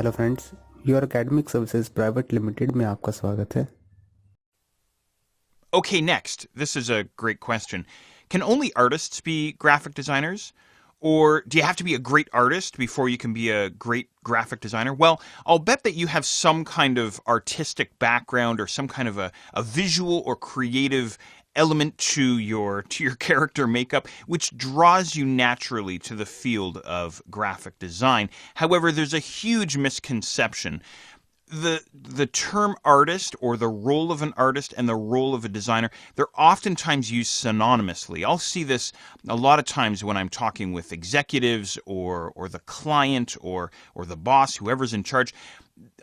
Hello friends, your academic services private limited में आपका स्वागत है। Okay, next. This is a great question. Can only artists be graphic designers? Or do you have to be a great artist before you can be a great graphic designer? Well, I'll bet that you have some kind of artistic background or some kind of a visual or creative element to your character makeup which draws you naturally to the field of graphic design. However, there's a huge misconception. The term artist or the role of an artist and the role of a designer, they're oftentimes used synonymously. I'll see this a lot of times when I'm talking with executives or the client or the boss, whoever's in charge.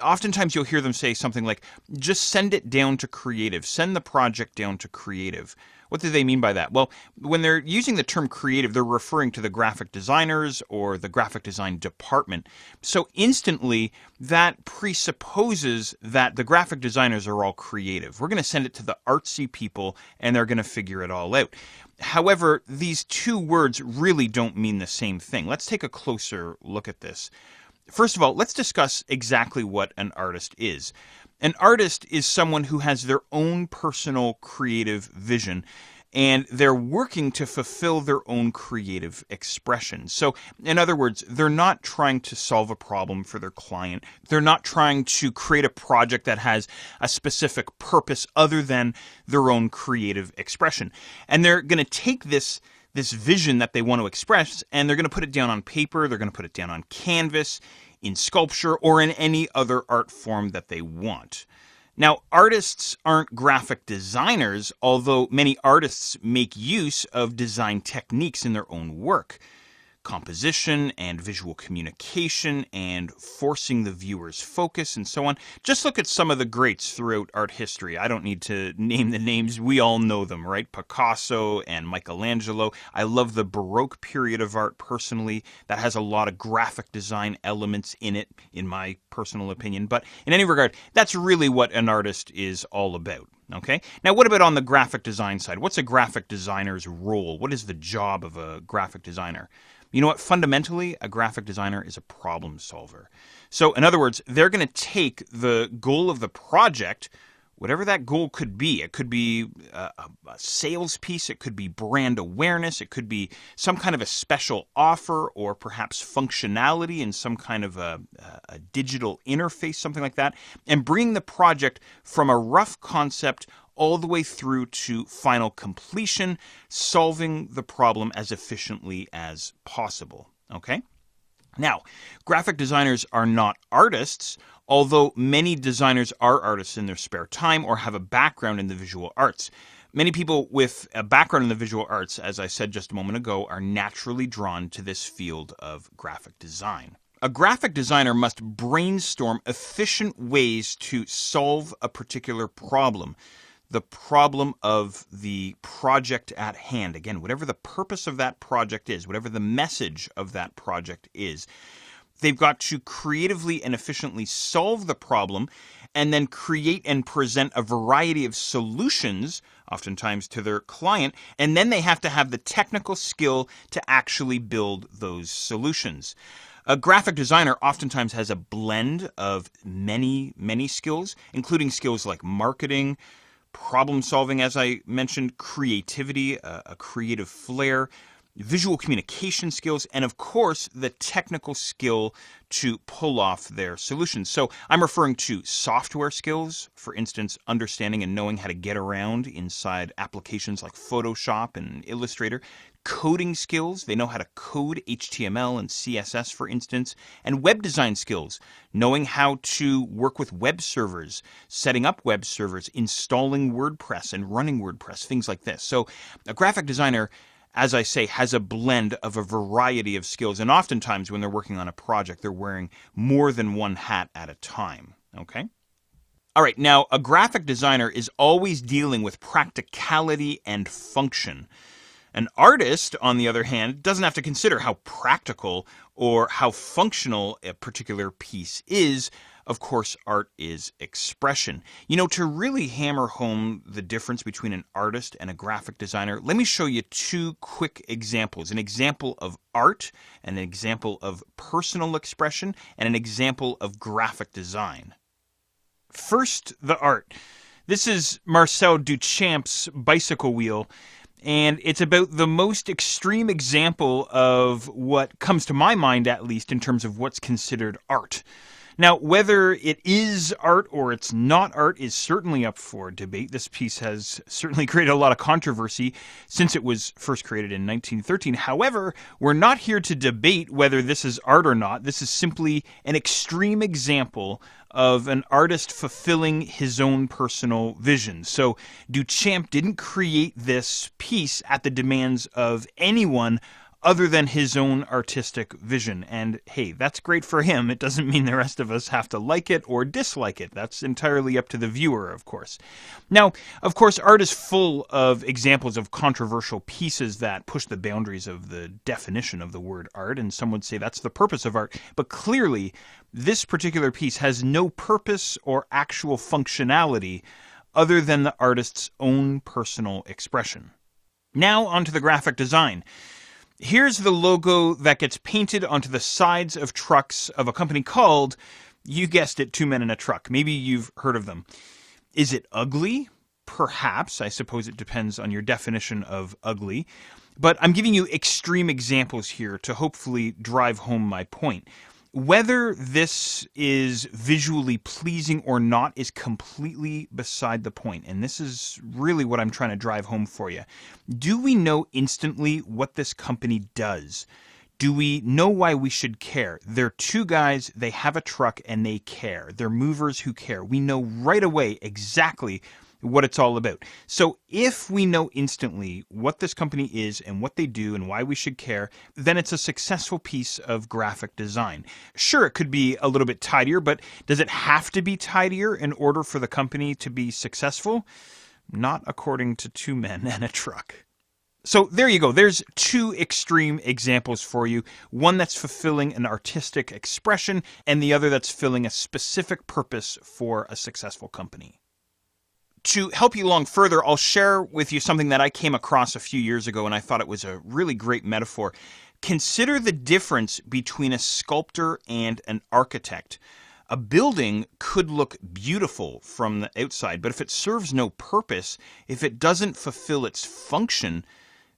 Oftentimes you'll hear them say something like, just send it down to creative, send the project down to creative. What do they mean by that? Well, when they're using the term creative, they're referring to the graphic designers or the graphic design department. So instantly, that presupposes that the graphic designers are all creative. We're going to send it to the artsy people, and they're going to figure it all out. However, these two words really don't mean the same thing. Let's take a closer look at this. First of all, let's discuss exactly what an artist is. An artist is someone who has their own personal creative vision, and they're working to fulfill their own creative expression. So, in other words, they're not trying to solve a problem for their client. They're not trying to create a project that has a specific purpose other than their own creative expression. And they're going to take this vision that they want to express, and they're going to put it down on paper, they're going to put it down on canvas, in sculpture, or in any other art form that they want. Now, artists aren't graphic designers, although many artists make use of design techniques in their own work. Composition and visual communication and forcing the viewer's focus and so on. Just look at some of the greats throughout art history. I don't need to name the names. We all know them, right? Picasso and Michelangelo. I love the Baroque period of art personally. That has a lot of graphic design elements in it, in my personal opinion. But in any regard, that's really what an artist is all about. Okay? Now, what about on the graphic design side? What's a graphic designer's role? What is the job of a graphic designer? You know what? Fundamentally, a graphic designer is a problem solver. So, in other words, they're going to take the goal of the project, whatever that goal could be. It could be a sales piece. It could be brand awareness. It could be some kind of a special offer or perhaps functionality in some kind of a digital interface, something like that, and bring the project from a rough concept all the way through to final completion, solving the problem as efficiently as possible. Okay? Now, graphic designers are not artists, although many designers are artists in their spare time or have a background in the visual arts. Many people with a background in the visual arts, as I said just a moment ago, are naturally drawn to this field of graphic design. A graphic designer must brainstorm efficient ways to solve a particular problem. The problem of the project at hand. Again, whatever the purpose of that project is, whatever the message of that project is, they've got to creatively and efficiently solve the problem and then create and present a variety of solutions, oftentimes to their client, and then they have to have the technical skill to actually build those solutions. A graphic designer oftentimes has a blend of many, many skills, including skills like marketing, problem solving, as I mentioned, creativity, a creative flair, visual communication skills, and of course, the technical skill to pull off their solutions. So I'm referring to software skills, for instance, understanding and knowing how to get around inside applications like Photoshop and Illustrator. Coding skills, they know how to code HTML and CSS, for instance, and web design skills, knowing how to work with web servers, setting up web servers, installing WordPress and running WordPress, things like this. So a graphic designer, as I say, has a blend of a variety of skills, and oftentimes when they're working on a project, they're wearing more than one hat at a time. Okay? All right, now a graphic designer is always dealing with practicality and function. An artist, on the other hand, doesn't have to consider how practical or how functional a particular piece is. of course, art is expression. You know, to really hammer home the difference between an artist and a graphic designer, let me show you two quick examples. An example of art, and an example of personal expression, and an example of graphic design. First, the art. This is Marcel Duchamp's bicycle wheel, and it's about the most extreme example of what comes to my mind, at least, in terms of what's considered art. Now, whether it is art or it's not art is certainly up for debate. This piece has certainly created a lot of controversy since it was first created in 1913. However, we're not here to debate whether this is art or not. This is simply an extreme example of an artist fulfilling his own personal vision. So Duchamp didn't create this piece at the demands of anyone other than his own artistic vision. And hey, that's great for him. It doesn't mean the rest of us have to like it or dislike it. That's entirely up to the viewer, of course. Now, of course, art is full of examples of controversial pieces that push the boundaries of the definition of the word art, and some would say that's the purpose of art. But clearly, this particular piece has no purpose or actual functionality other than the artist's own personal expression. Now, onto the graphic design. Here's the logo that gets painted onto the sides of trucks of a company called, you guessed it, Two Men in a Truck. Maybe you've heard of them. Is it ugly? Perhaps. I suppose it depends on your definition of ugly. But I'm giving you extreme examples here to hopefully drive home my point. Whether this is visually pleasing or not is completely beside the point, and this is really what I'm trying to drive home for you. Do we know instantly what this company does? Do we know why we should care? They're two guys, they have a truck, and they care. They're movers who care. We know right away exactly what it's all about. So if we know instantly what this company is and what they do and why we should care, then it's a successful piece of graphic design. Sure, it could be a little bit tidier, but does it have to be tidier in order for the company to be successful? Not according to Two Men and a Truck. So there you go. There's two extreme examples for you. One that's fulfilling an artistic expression and the other that's filling a specific purpose for a successful company. To help you along further, I'll share with you something that I came across a few years ago, and I thought it was a really great metaphor. Consider the difference between a sculptor and an architect. A building could look beautiful from the outside, but if it serves no purpose, if it doesn't fulfill its function,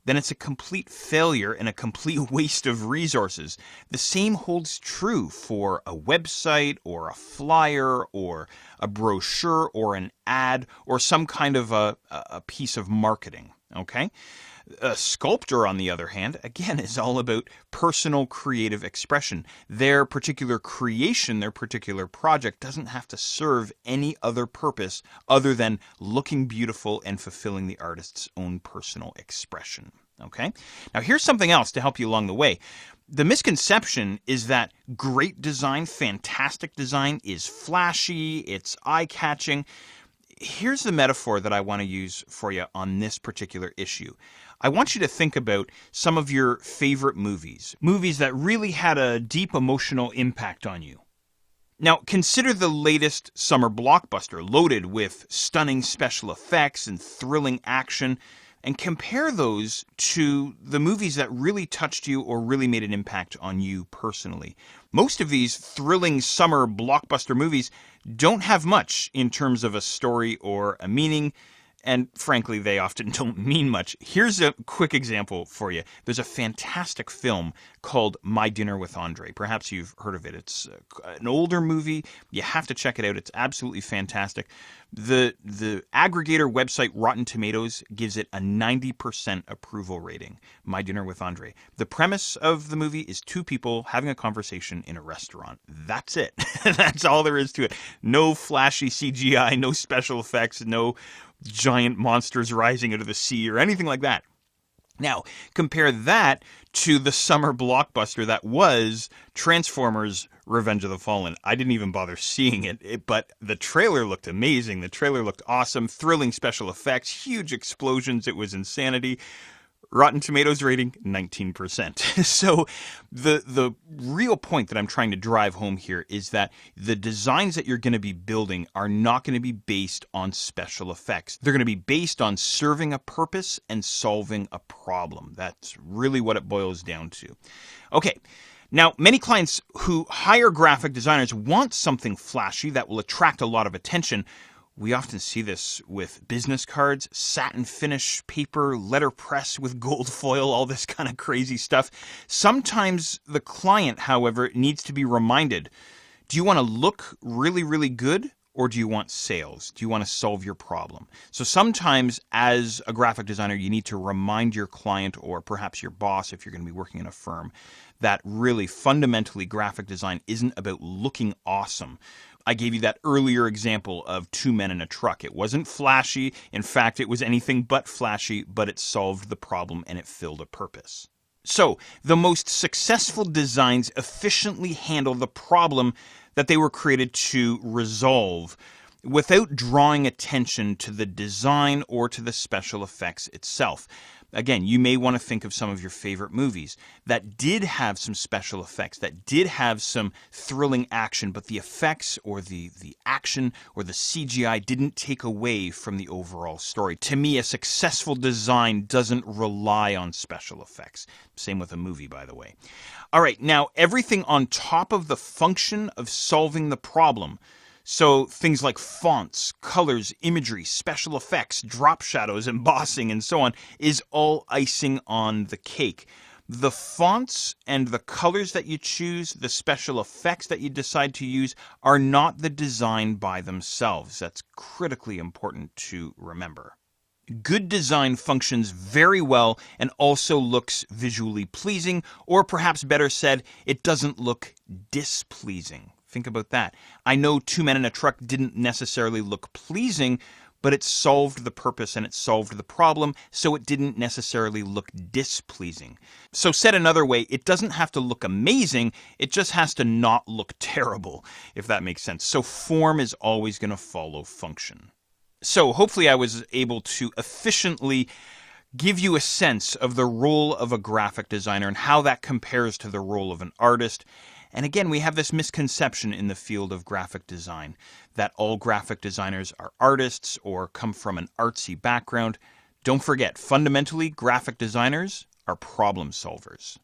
then it's a complete failure and a complete waste of resources. The same holds true for a website or a flyer or a brochure or an ad or some kind of a piece of marketing, okay? A sculptor, on the other hand, again, is all about personal creative expression. Their particular creation, their particular project doesn't have to serve any other purpose other than looking beautiful and fulfilling the artist's own personal expression. Okay? Now, here's something else to help you along the way. The misconception is that great design, fantastic design is flashy, it's eye-catching. Here's the metaphor that I want to use for you on this particular issue. I want you to think about some of your favorite movies that really had a deep emotional impact on you. Now, consider the latest summer blockbuster loaded with stunning special effects and thrilling action, and compare those to the movies that really touched you or really made an impact on you personally. Most of these thrilling summer blockbuster movies don't have much in terms of a story or a meaning, and frankly, they often don't mean much. Here's a quick example for you. There's a fantastic film called My Dinner with Andre. Perhaps you've heard of it. It's an older movie. You have to check it out. It's absolutely fantastic. The aggregator website Rotten Tomatoes gives it a 90% approval rating. My Dinner with Andre. The premise of the movie is two people having a conversation in a restaurant. That's it. That's all there is to it. No flashy CGI, no special effects, no giant monsters rising out of the sea or anything like that. Now, compare that to the summer blockbuster that was Transformers Revenge of the Fallen. I didn't even bother seeing it, but the trailer looked amazing. The trailer looked awesome, thrilling special effects, huge explosions. It was insanity. Rotten Tomatoes rating, 19%. So the real point that I'm trying to drive home here is that the designs that you're going to be building are not going to be based on special effects. They're going to be based on serving a purpose and solving a problem. That's really what it boils down to. Okay. Now, many clients who hire graphic designers want something flashy that will attract a lot of attention. We often see this with business cards, satin finish paper, letterpress with gold foil, all this kind of crazy stuff. Sometimes the client, however, needs to be reminded, do you want to look really, really good? Or do you want sales? Do you want to solve your problem? So sometimes as a graphic designer, you need to remind your client or perhaps your boss, if you're going to be working in a firm, that really fundamentally graphic design isn't about looking awesome. I gave you that earlier example of Two Men in a Truck. It wasn't flashy. In fact, it was anything but flashy, but it solved the problem and it filled a purpose. So the most successful designs efficiently handle the problem that they were created to resolve without drawing attention to the design or to the special effects itself. Again, you may want to think of some of your favorite movies that did have some special effects, that did have some thrilling action, but the effects or the action or the CGI didn't take away from the overall story. To me, a successful design doesn't rely on special effects. Same with a movie, by the way. All right, now everything on top of the function of solving the problem. So things like fonts, colors, imagery, special effects, drop shadows, embossing, and so on is all icing on the cake. The fonts and the colors that you choose, the special effects that you decide to use are not the design by themselves. That's critically important to remember. Good design functions very well and also looks visually pleasing, or perhaps better said, it doesn't look displeasing. Think about that. I know Two Men in a Truck didn't necessarily look pleasing, but it solved the purpose and it solved the problem, so it didn't necessarily look displeasing. So said another way, it doesn't have to look amazing, it just has to not look terrible, if that makes sense. So form is always going to follow function. So hopefully I was able to efficiently give you a sense of the role of a graphic designer and how that compares to the role of an artist. And again, we have this misconception in the field of graphic design that all graphic designers are artists or come from an artsy background. Don't forget, fundamentally, graphic designers are problem solvers.